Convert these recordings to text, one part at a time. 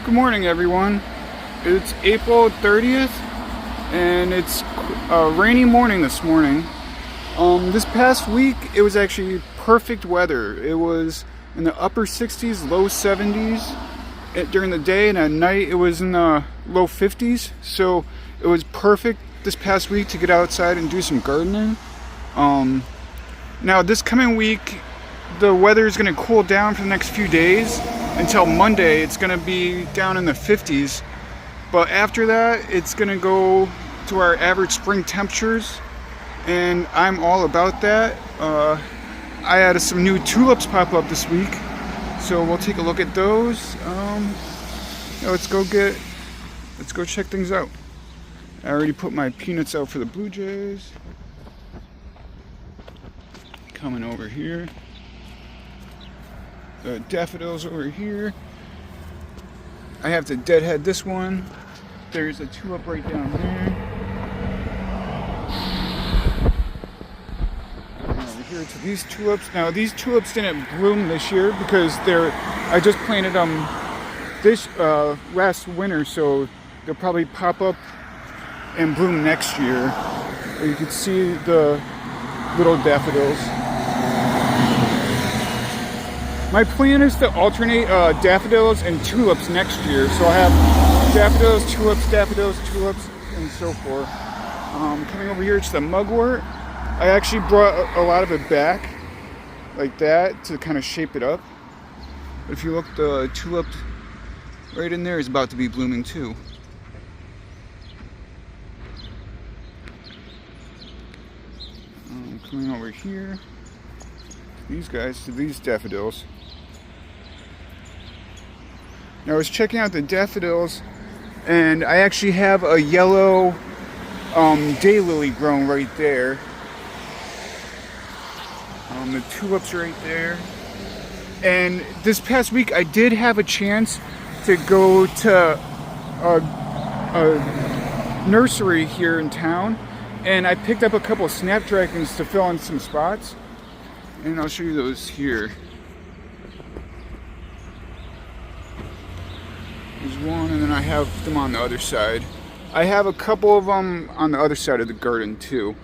Good morning, everyone. It's April 30th, and it's a rainy morning this morning. This past week, it was actually perfect weather. It was in the upper 60s, low 70s during the day, and at night it was in the low 50s. So it was perfect this past week to get outside and do some gardening. Now this coming week, the weather is going to cool down for the next few days. Until Monday, it's going to be down in the 50s. But after that, it's going to go to our average spring temperatures. And I'm all about that. I had some new tulips pop up this week. So we'll take a look at those. Let's go check things out. I already put my peanuts out for the blue jays. Coming over here. The daffodils over here. I have to deadhead this one. There's a tulip right down there. And over here to these tulips. Now these tulips didn't bloom this year because I just planted them this last winter, so they'll probably pop up and bloom next year. You can see the little daffodils. My plan is to alternate daffodils and tulips next year. So I have daffodils, tulips, and so forth. Coming over here to the mugwort. I actually brought a lot of it back like that to kind of shape it up. But if you look, the tulip right in there is about to be blooming too. Coming over here, these guys, to these daffodils. Now I was checking out the daffodils, and I actually have a yellow daylily growing right there. The tulips right there. And this past week I did have a chance to go to a nursery here in town, and I picked up a couple of snapdragons to fill in some spots. And I'll show you those here. There's one, and then I have them on the other side. I have a couple of them on the other side of the garden too.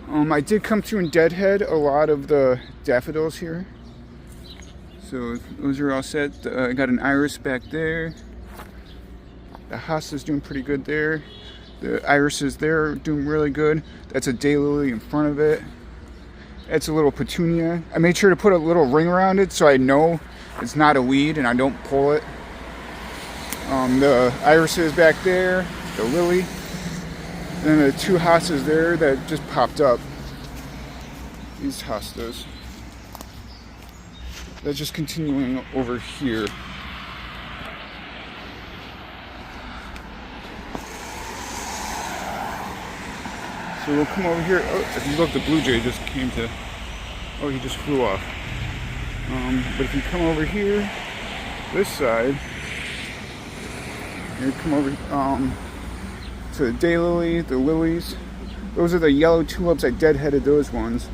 I did come through and deadhead a lot of the daffodils here. So those are all set. I got an iris back there. The hosta's doing pretty good there. The irises there are doing really good. That's a daylily in front of it. It's a little petunia. I made sure to put a little ring around it so I know it's not a weed and I don't pull it. The irises back there, the lily, and then the two hostas there that just popped up. These hostas. That's just continuing over here. So we'll come over here. Oh, if you look, the blue jay just came to. Oh, he just flew off. But if you come over here, this side, you come over to the daylily, the lilies. Those are the yellow tulips. I deadheaded those ones.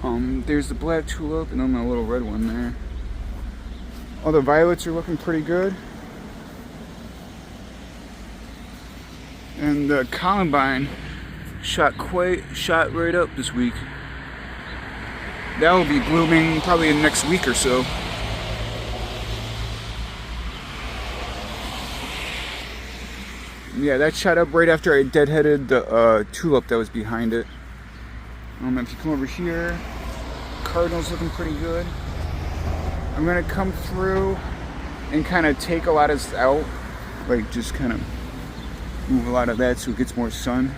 There's the black tulip, and then the little red one there. All the violets are looking pretty good. And the columbine shot right up this week. That will be blooming probably in the next week or so. Yeah, that shot up right after I deadheaded the tulip that was behind it. If you come over here, cardinal's looking pretty good. I'm gonna come through and kind of take a lot of this out, like just kind of move a lot of that so it gets more sun.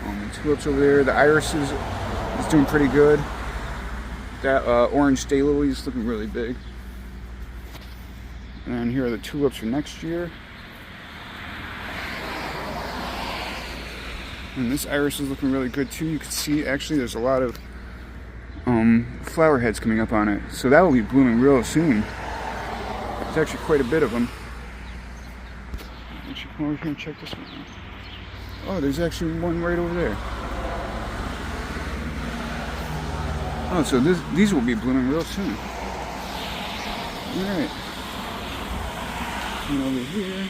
The tulips over there, the irises is doing pretty good. That orange daylily is looking really big. And then here are the tulips for next year. And this iris is looking really good too. You can see actually there's a lot of flower heads coming up on it. So that will be blooming real soon. There's actually quite a bit of them. I should come over here and check this one out. Oh, there's actually one right over there. Oh, so these will be blooming real soon. Alright. Coming over here.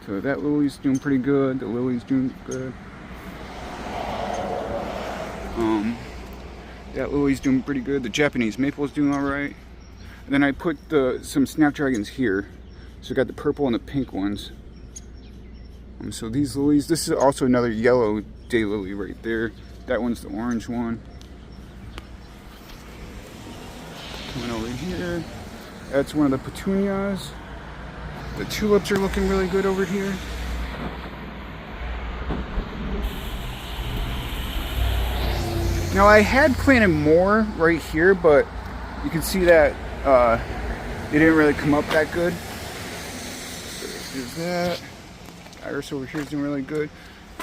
So that lily's doing pretty good. The lily's doing good. That lily's doing pretty good. The Japanese maple's doing all right. And then I put some snapdragons here. So I got the purple and the pink ones. So these lilies, this is also another yellow daylily right there. That one's the orange one. Coming over here. That's one of the petunias. The tulips are looking really good over here. Now I had planted more right here, but you can see that they didn't really come up that good. So there's that. Iris over here is doing really good.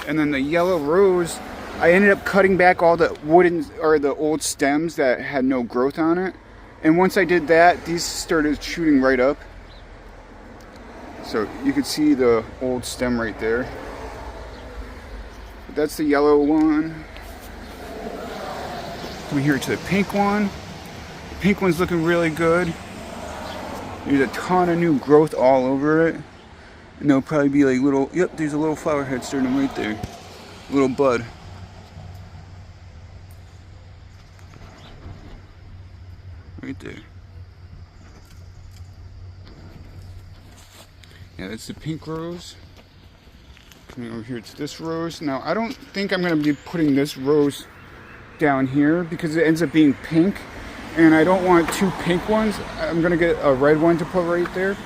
And then the yellow rose, I ended up cutting back all the wooden or the old stems that had no growth on it. And once I did that, these started shooting right up. So you can see the old stem right there. But that's the yellow one. Come here to the pink one. The pink one's looking really good. There's a ton of new growth all over it. And there'll probably be like little, yep, there's a little flower head starting right there. A little bud. Right there. Yeah, that's the pink rose. Coming over here to this rose. Now, I don't think I'm going to be putting this rose down here because it ends up being pink. And I don't want two pink ones. I'm going to get a red one to put right there.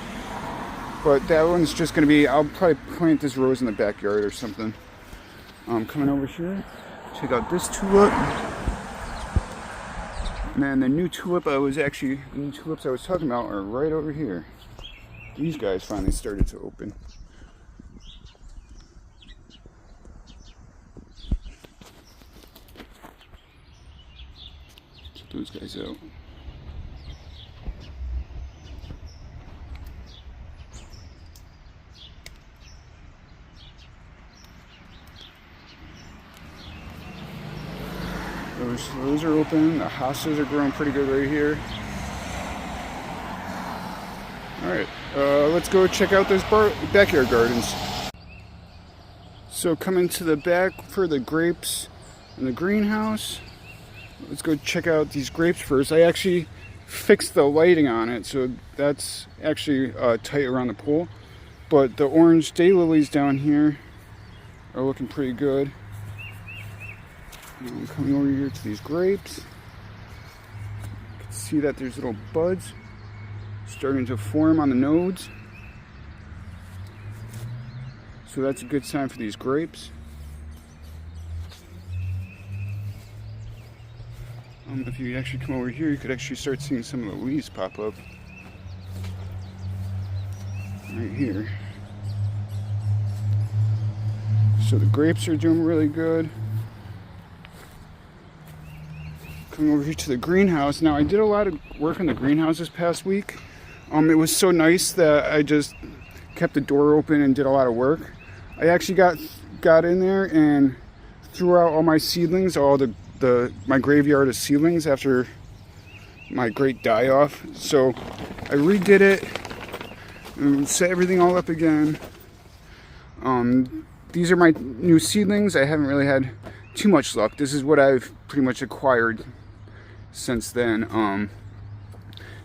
But that one's just going to be, I'll probably plant this rose in the backyard or something. Coming over here, check out this tulip. And then the new tulip the new tulips I was talking about are right over here. These guys finally started to open. Check those guys out. Those are open. The hostas are growing pretty good right here. Alright, let's go check out those backyard gardens. So coming to the back for the grapes in the greenhouse. Let's go check out these grapes first. I actually fixed the lighting on it, so that's actually tight around the pool. But the orange daylilies down here are looking pretty good. I'm coming over here to these grapes. You can see that there's little buds starting to form on the nodes. So that's a good sign for these grapes. If you actually come over here, you could actually start seeing some of the leaves pop up. Right here. So the grapes are doing really good. Coming over here to the greenhouse. Now I did a lot of work in the greenhouse this past week. It was so nice that I just kept the door open and did a lot of work. I actually got in there and threw out all my seedlings, my graveyard of seedlings after my great die-off. So I redid it and set everything all up again. These are my new seedlings. I haven't really had too much luck. This is what I've pretty much acquired since then.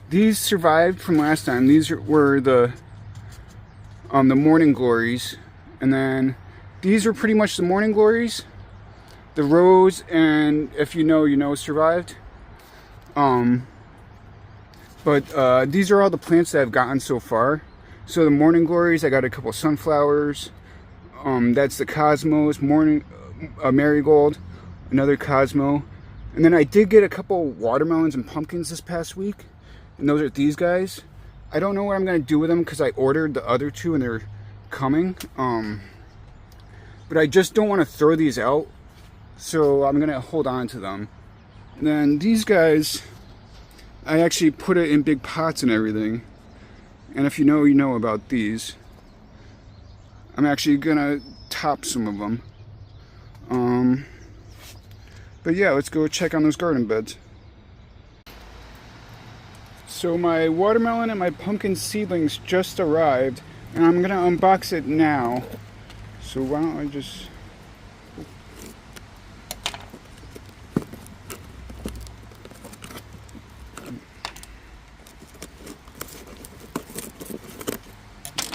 These survived from last time. These were the morning glories, and then these were pretty much the morning glories. The rose and if you know survived. But these are all the plants that I've gotten so far. So the morning glories, I got a couple sunflowers. That's the cosmos, marigold, another cosmo. And then I did get a couple watermelons and pumpkins this past week. And those are these guys. I don't know what I'm going to do with them because I ordered the other two and they're coming. But I just don't want to throw these out. So I'm going to hold on to them. And then these guys, I actually put it in big pots and everything. And if you know about these. I'm actually going to top some of them. But yeah, let's go check on those garden beds. So my watermelon and my pumpkin seedlings just arrived, and I'm gonna unbox it now. So why don't I just...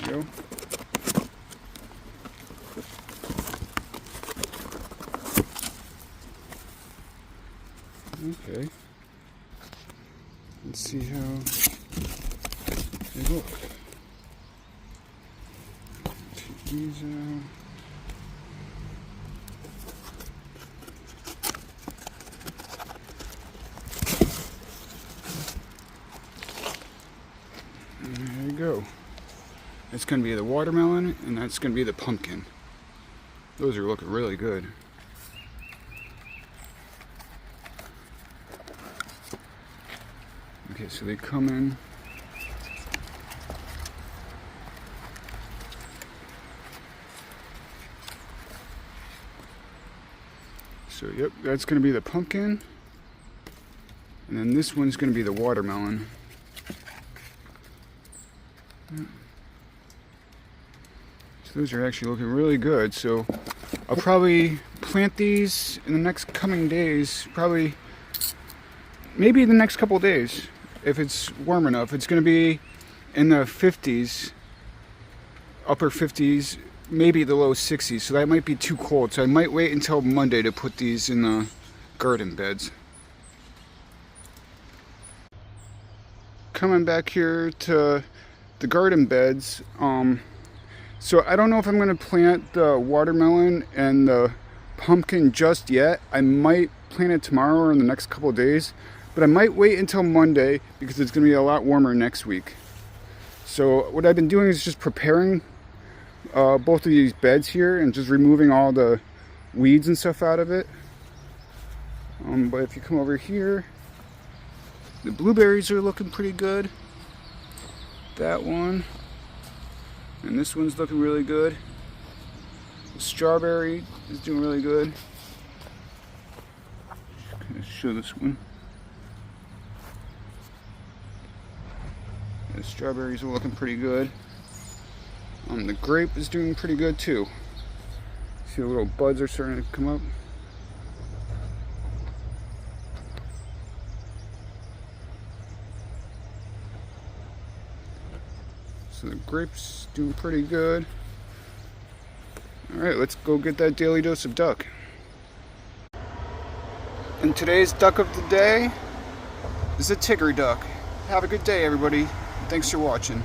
There we go. Okay. Let's see how they look. Take these out. And there you go. That's going to be the watermelon, and that's going to be the pumpkin. Those are looking really good. Okay, so they come in. So, yep, that's going to be the pumpkin. And then this one's going to be the watermelon. So those are actually looking really good. So I'll probably plant these in the next coming days. Probably, maybe the next couple days. If it's warm enough. It's going to be in the 50s, upper 50s, maybe the low 60s, so that might be too cold. So I might wait until Monday to put these in the garden beds. Coming back here to the garden beds, so I don't know if I'm going to plant the watermelon and the pumpkin just yet. I might plant it tomorrow or in the next couple of days. But I might wait until Monday because it's going to be a lot warmer next week. So what I've been doing is just preparing both of these beds here and just removing all the weeds and stuff out of it. But if you come over here, the blueberries are looking pretty good. That one. And this one's looking really good. The strawberry is doing really good. Just gonna show this one. The strawberries are looking pretty good. The grape is doing pretty good too. See the little buds are starting to come up. So the grape's doing pretty good. Alright, let's go get that daily dose of duck. And today's duck of the day is a tigger duck. Have a good day, everybody. Thanks for watching.